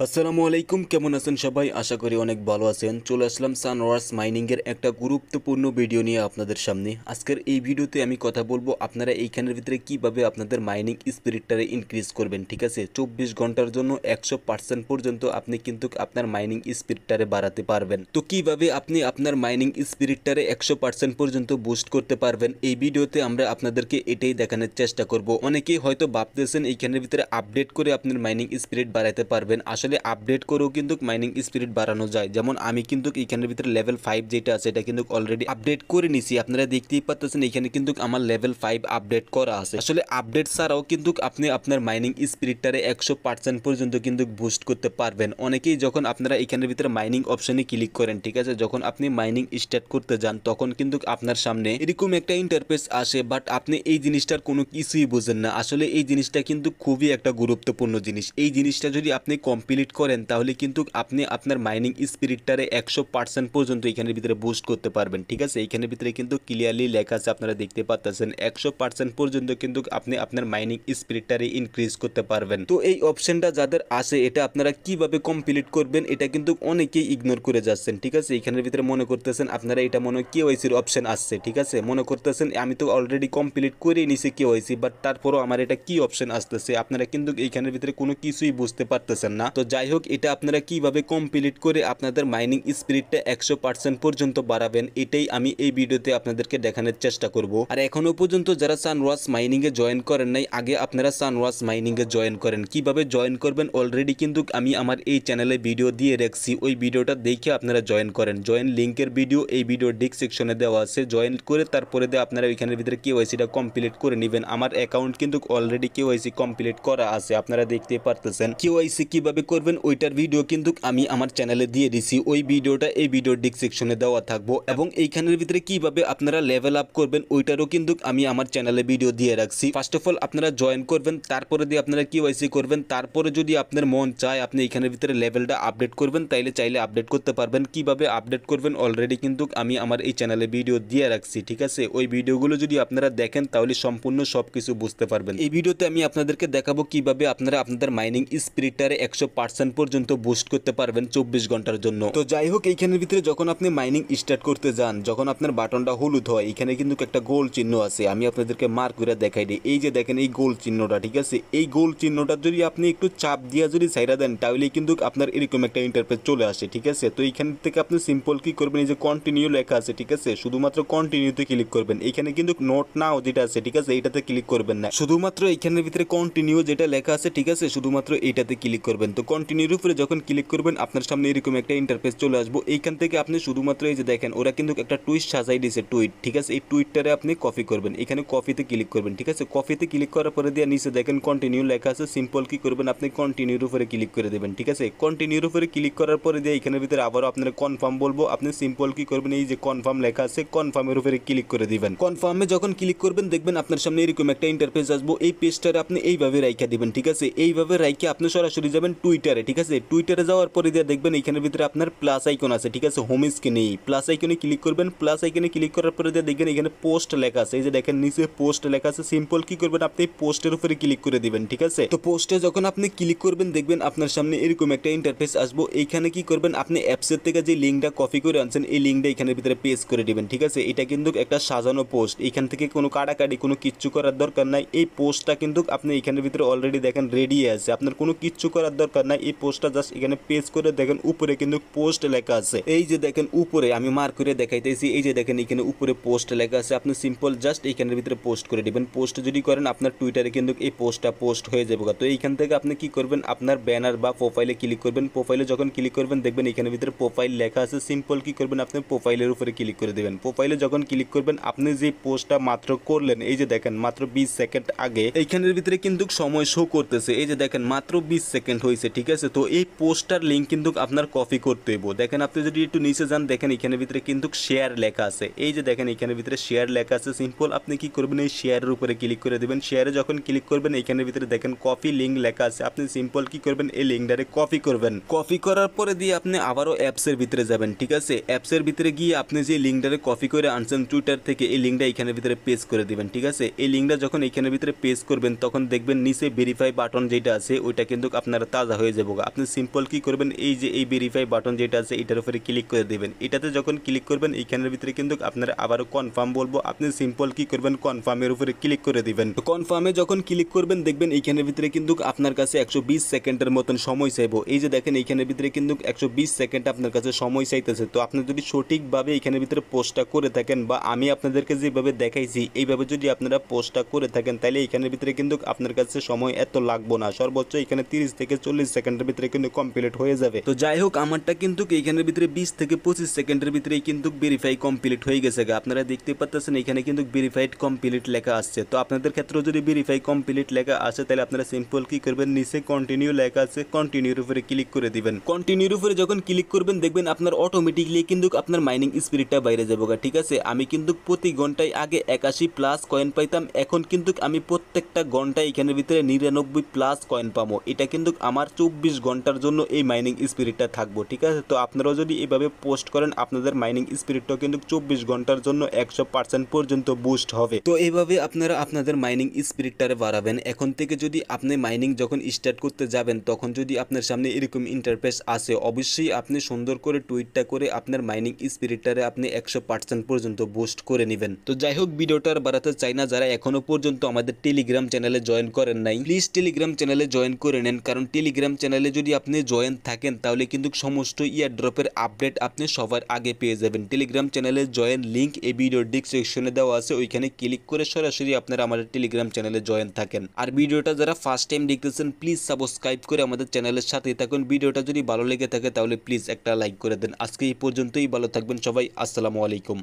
আসসালামু আলাইকুম, কেমন আছেন সবাই? আশা করি অনেক ভালো আছেন। চলে আসলাম সানওয়ার্স মাইনিংয়ের একটা গুরুত্বপূর্ণ ভিডিও নিয়ে আপনাদের সামনে। আজকের এই ভিডিওতে আমি কথা বলবো আপনারা এইখানের ভিতরে কিভাবে আপনাদের মাইনিং স্পিরিটটারে ইনক্রিজ করবেন। ঠিক আছে, 24 ঘন্টার জন্য 100% পর্যন্ত আপনি কিন্তু আপনার মাইনিং স্পিরিটটারে বাড়াতে পারবেন। তো কিভাবে আপনি আপনার মাইনিং স্পিরিটটারে 100% পর্যন্ত বুস্ট করতে পারবেন, এই ভিডিওতে আমরা আপনাদেরকে এটাই দেখানোর চেষ্টা করব। অনেকেই হয়তো ভাবতেছেন এইখানের ভিতরে আপডেট করে আপনার মাইনিং স্পিরিট বাড়াতে পারবেন। আসলে আপডেট করেও কিন্তু মাইনিং স্পিরিট বাড়ানো যায়। যেমন আমি কিন্তু এখানের ভিতরে লেভেল 5 যেটা আছে এটা কিন্তু অলরেডি আপডেট করে নিছি। আপনারা দেখতেই পাচ্ছেন এখানে কিন্তু আমার লেভেল 5 আপডেট করা আছে। আসলে আপডেট ছাড়াও কিন্তু আপনি আপনার মাইনিং স্পিরিটটারে 100% পর্যন্ত কিন্তু বুস্ট করতে পারবেন। অনেকেই যখন আপনারা এখানের ভিতরে মাইনিং অপশনে ক্লিক করেন, ঠিক আছে, যখন আপনি মাইনিং স্টার্ট করতে যান তখন কিন্তু আপনার সামনে এরকম একটা ইন্টারফেস আসে, বাট আপনি এই জিনিসটার কোনো কিছুই বুঝেন না। আসলে এই জিনিসটা কিন্তু খুবই একটা গুরুত্বপূর্ণ জিনিস। এই জিনিসটা যদি আপনি কমপ্লিট করেন তাহলে কিন্তু আপনি আপনার মাইনিং স্পিরিটটারে 100% পর্যন্ত এখানের ভিতরে বুস্ট করতে পারবেন। ঠিক আছে, এখানের ভিতরে কিন্তু ক্লিয়ারলি লেখা আছে, আপনারা দেখতে পাচ্ছেন 100% পর্যন্ত কিন্তু আপনি আপনার মাইনিং স্পিরিটটারে ইনক্রিজ করতে পারবেন। তো এই অপশনটা যাদের আছে এটা আপনারা কিভাবে কমপ্লিট করবেন এটা কিন্তু অনেকেই ইগনোর করে যাচ্ছেন। ঠিক আছে, এখানের ভিতরে মনে করতেছেন আপনারা এটা মনে হয় কেওয়াইসির অপশন আসছে। ঠিক আছে, মনে করতেছেন আমি তো অলরেডি কমপ্লিট করে নিছি কেওয়াইসি, বাট তারপরও আমার এটা কি অপশন আসতেছে। আপনারা কিন্তু এইখানের ভিতরে কোনো কিছুই বুঝতে পারতেছেন না। তো যাই হোক, এটা আপনারা কিভাবে কমপ্লিট করে আপনাদের মাইনিং স্পিরিটটা 100% পর্যন্ত বাড়াবেন এটাই আমি এই ভিডিওতে আপনাদেরকে দেখানোর চেষ্টা করব। আর এখনো পর্যন্ত যারা সানওয়ার্স মাইনিং এ জয়েন করেন নাই, আগে আপনারা সানওয়ার্স মাইনিং এ জয়েন করেন। কিভাবে জয়েন করবেন অলরেডি কিন্তু আমি আমার এই চ্যানেলে ভিডিও দিয়ে রাখছি, ওই ভিডিওটা দেখে আপনারা জয়েন করেন। জয়েন লিংকের ভিডিও এই ভিডিও ডেসক্রিপশনে দেওয়া আছে। জয়েন করে তারপরে আপনারা ওইখানের ভিতরে কেওয়াইসিটা কমপ্লিট করে নেবেন। আমার অ্যাকাউন্ট কিন্তু অলরেডি কেওয়াইসি কমপ্লিট করা আছে, আপনারা দেখতে পারতেছেন। কেওয়াইসি কিভাবে করবেন ওইটার ভিডিও কিন্তু আমি আমার চ্যানেলে দিয়ে দিছি, ওই ভিডিওটা এই ভিডিও ডেসক্রিপশনে দেওয়া থাকবো। এবং এইখানের ভিতরে কিভাবে আপনারা লেভেল আপ করবেন ওইটারও কিন্তু আমি আমার চ্যানেলে ভিডিও দিয়ে রাখছি। ফার্স্ট অফ অল আপনারা জয়েন করবেন, তারপরে দিয়ে আপনারা কেওয়াইসি করবেন। তারপরে যদি আপনার মন চায় আপনি এখানের ভিতরে লেভেলটা আপডেট করবেন, তাইলে চাইলে আপডেট করতে পারবেন। কিভাবে আপডেট করবেন অলরেডি কিন্তু আমি আমার এই চ্যানেলে ভিডিও দিয়ে রাখছি। ঠিক আছে, ওই ভিডিওগুলো যদি আপনারা দেখেন তাহলে সম্পূর্ণ সবকিছু বুঝতে পারবেন। এই ভিডিওতে আমি আপনাদেরকে দেখাবো কিভাবে আপনারা আপনাদের মাইনিং স্পিরিটটারে 100% পর্যন্ত বুস্ট করতে পারবেন 24 ঘন্টার জন্য। তো যাই হোক, এইখানের ভিতরে যখন আপনি মাইনিং স্টার্ট করতে যান, যখন আপনার বাটনটা হলুদ হয়, এখানে কিন্তু একটা গোল চিহ্ন আছে। আমি আপনাদেরকে মার্ক করে দেখাই দিই। এই যে দেখেন এই গোল চিহ্নটা, ঠিক আছে, এই গোল চিহ্নটা যদি আপনি একটু চাপ দিয়ে যদি ছাইড়া দেন তাহলে কিন্তু আপনার এরকম একটা ইন্টারফেস চলে আসে। ঠিক আছে, তো এইখান থেকে আপনি সিম্পল কি করবেন, এই যে কন্টিনিউ লেখা আছে, ঠিক আছে, শুধুমাত্র কন্টিনিউতে ক্লিক করবেন। এখানে কিন্তু নোট নাও যেটা আছে, ঠিক আছে, এটাতে ক্লিক করবেন না, শুধুমাত্র এখানের ভিতরে কন্টিনিউ যেটা লেখা আছে, ঠিক আছে, শুধুমাত্র এইটাতে ক্লিক করবেন। তো কন্টিনিউর উপরে যখন ক্লিক করবেন আপনার সামনে এরকম একটা ইন্টারফেস চলে আসবো। এইখান থেকে আপনি শুধুমাত্র এই যে দেখেন ওরা কিন্তু একটা টুইট সাজাই দিয়েছে, টুইট। ঠিক আছে, এই টুইটটারে আপনি কপি করবেন, এখানে কপিতে ক্লিক করবেন। ঠিক আছে, কপিতে ক্লিক করার পরে দিয়ে নিচে দেখেন কন্টিনিউ লেখা আছে। সিম্পল কি করবেন, আপনি কন্টিনিউর উপরে ক্লিক করে দেবেন। ঠিক আছে, কন্টিনিউর উপরে ক্লিক করার পরে দিয়ে এখানের ভিতরে আবারও আপনারা কনফার্ম বলবো, আপনি সিম্পল কি করবেন, এই যে কনফার্ম লেখা আছে কনফার্মের উপরে ক্লিক করে দিবেন। কনফার্মে যখন ক্লিক করবেন দেখবেন আপনার সামনে এরকম একটা ইন্টারফেস আসবো। এই পেজটারে আপনি এইভাবে রাইখা দিবেন। ঠিক আছে, এইভাবে রাইখা আপনি সরাসরি যাবেন টুইটারে। ঠিক আছে, টুইটারে যাওয়ার পরে দিয়ে দেখবেন এখানের ভিতরে আপনার প্লাস আইকন আছে। ঠিক আছে, হোম স্ক্রিনে এই প্লাস আইকনে ক্লিক করবেন। প্লাস আইকনে ক্লিক করার পরে দিয়ে দেখবেন এখানে পোস্ট লেখা আছে। এই যে দেখেন নিচে পোস্ট লেখা আছে। সিম্পল কি করবেন, আপনি পোস্টের উপরে ক্লিক করে দিবেন। ঠিক আছে, তো পোস্টে যখন আপনি ক্লিক করবেন দেখবেন আপনার সামনে এরকম একটা ইন্টারফেস আসবো। এইখানে কি করবেন, আপনি অ্যাপসের থেকে যে লিঙ্কটা কপি করে আনছেন এই লিঙ্কটা এখানের ভিতরে পেস্ট করে দিবেন। ঠিক আছে, এটা কিন্তু একটা সাজানো পোস্ট, এখান থেকে কোনো কাটাকাটি কোনো কিচ্ছু করার দরকার নাই। এই পোস্টটা কিন্তু আপনি এখানের ভিতরে অলরেডি দেখেন রেডি আছে, আপনার কোনো কিচ্ছু করার দরকার নাই। এই পোস্টটা জাস্ট এখানে পেস্ট করে দেখেন উপরে কিন্তু পোস্ট লেখা আছে। এই যে দেখেন উপরে আমি মার্ক করে দেখাইতেছি, এই যে দেখেন এখানে উপরে পোস্ট লেখা আছে। আপনি সিম্পল জাস্ট এইখানের ভিতরে পোস্ট করে দিবেন। পোস্ট যদি করেন আপনার টুইটারে কিন্তু এই পোস্টটা পোস্ট হয়ে যাবে। তো এইখান থেকে আপনি কি করবেন, আপনার ব্যানার বা প্রোফাইলে ক্লিক করবেন। প্রোফাইলে যখন ক্লিক করবেন দেখবেন এখানের ভিতরে প্রোফাইল লেখা আছে। সিম্পল কি করবেন, আপনি প্রোফাইলের উপরে ক্লিক করে দেবেন। প্রোফাইলে যখন ক্লিক করবেন আপনি যে পোস্টটা মাত্র করলেন, এই যে দেখেন মাত্র 20 সেকেন্ড আগে এইখানের ভিতরে কিন্তু সময় শো করতেছে। এই যে দেখেন মাত্র 20 সেকেন্ড হয়েছে। ঠিক আছে, তো এই পোস্টার লিঙ্ক কিন্তু আপনার কপি করতে হইব। দেখেন আপনি যদি একটু নিচে যান দেখেন এখানের ভিতরে কিন্তু শেয়ার লেখা আছে। এই যে দেখেন এখানের ভিতরে শেয়ার লেখা আছে। সিম্পল আপনি কি করবেন, এই শেয়ারের উপরে ক্লিক করে দেবেন। শেয়ারে যখন ক্লিক করবেন এখানের ভিতরে দেখেন কপি লিঙ্ক লেখা আছে। আপনি সিম্পল কি করবেন, এই লিঙ্কটারে কপি করবেন। কপি করার পরে দিয়ে আপনি আবারও অ্যাপসের ভিতরে যাবেন। ঠিক আছে, অ্যাপসের ভিতরে গিয়ে আপনি যে লিঙ্কটারে কপি করে আনছেন টুইটার থেকে এই লিঙ্কটা এখানের ভিতরে পেস্ট করে দিবেন। ঠিক আছে, এই লিঙ্কটা যখন এখানের ভিতরে পেস্ট করবেন তখন দেখবেন নিচে ভেরিফাই বাটন যেটা আছে ওইটা কিন্তু আপনারা তাজা হয়ে যাবে। আপনি সিম্পল কি করবেন, এই যে এই ভেরিফাই বাটন যেটা আছে এটার উপরে ক্লিক করে দেবেন। এটাতে যখন ক্লিক করবেন এইখানের ভিতরে কিন্তু আপনারা আবারও কনফার্ম বলবো, আপনি সিম্পল কি করবেন কনফার্মের উপরে ক্লিক করে দিবেন। তো কনফার্মে যখন ক্লিক করবেন দেখবেন এইখানের ভিতরে কিন্তু আপনার কাছে 120 সেকেন্ডের মতন সময় চাইবো। এই যে দেখেন এইখানের ভিতরে কিন্তু 120 সেকেন্ড আপনার কাছে সময় চাইতেছে। তো আপনি যদি সঠিকভাবে এইখানের ভিতরে পোস্টটা করে থাকেন বা আমি আপনাদেরকে যেভাবে দেখাইছি এইভাবে যদি আপনারা পোস্টটা করে থাকেন তাহলে এইখানের ভিতরে কিন্তু আপনার কাছে সময় এত লাগবো না, সর্বোচ্চ এখানে 30 থেকে 40 সেকেন্ডের ভিতরে কিন্তু কমপ্লিট হয়ে যাবে। তো যাই হোক আমারটা কিন্তু এইখানের ভিতরে 20 থেকে 25 সেকেন্ডের ভিতরেই কিন্তু ভেরিফাই কমপ্লিট হয়ে গেছে। আপনারা দেখতে পাচ্ছেন এখানে কিন্তু ভেরিফাইড কমপ্লিট লেখা আসছে। তো আপনাদের ক্ষেত্রেও যদি ভেরিফাই কমপ্লিট লেখা আসে তাহলে আপনারা সিম্পল কি করবেন, নিচে কন্টিনিউ লেখা আছে কন্টিনিউর উপরে ক্লিক করে দিবেন। কন্টিনিউর উপরে যখন ক্লিক করবেন দেখবেন আপনার অটোমেটিকলি কিন্তু আপনার মাইনিং স্পিরিটটা বাইরে যাবে। ঠিক আছে, আমি কিন্তু প্রতি ঘন্টায় আগে 81 প্লাস কয়েন পাইতাম, এখন কিন্তু আমি প্রত্যেকটা ঘন্টায় এখানের ভিতরে 99 প্লাস কয়েন পাবো। এটা কিন্তু আমার 24 ঘন্টার জন্য এই মাইনিং স্পিরিটটা থাকবো। ঠিক আছে, তো আপনারাও যদি এভাবে পোস্ট করেন আপনাদের মাইনিং স্পিরিটটাও কিন্তু 24 ঘন্টার জন্য 100% পর্যন্ত বুস্ট হবে। তো এইভাবে আপনারা আপনাদের মাইনিং স্পিরিটটারে বাড়াবেন। এখন থেকে যদি আপনি মাইনিং যখন স্টার্ট করতে যাবেন তখন যদি আপনার সামনে এরকম ইন্টারফেস আসে অবশ্যই আপনি সুন্দর করে টুইটটা করে আপনার মাইনিং স্পিরিটটারে আপনি 100% পর্যন্ত বুস্ট করে নেবেন। তো যাই হোক ভিডিওটা আর বাড়াতে চাই না, যারা এখনো পর্যন্ত আমাদের টেলিগ্রাম চ্যানেলে জয়েন করেন নাই প্লিজ টেলিগ্রাম চ্যানেলে জয়েন করে নেন, কারণ টেলিগ্রাম চ্যানেলে যদি আপনি জয়েন থাকেন তাহলে কিন্তু সমস্ত ইয়ারড্রপের আপডেট আপনি সবার আগে পেয়ে যাবেন। টেলিগ্রাম চ্যানেলে জয়েন লিঙ্ক এই ভিডিওর ডিসক্রিপশনে দেওয়া আছে, ওইখানে ক্লিক করে সরাসরি আপনারা আমাদের টেলিগ্রাম চ্যানেলে জয়েন থাকেন। আর ভিডিওটা যারা ফার্স্ট টাইম দেখতেছেন প্লিজ সাবস্ক্রাইব করে আমাদের চ্যানেলের সাথে থাকুন। ভিডিওটা যদি ভালো লেগে থাকে তাহলে প্লিজ একটা লাইক করে দেন। আজকে এই পর্যন্তই, ভালো থাকবেন সবাই, আসসালামু আলাইকুম।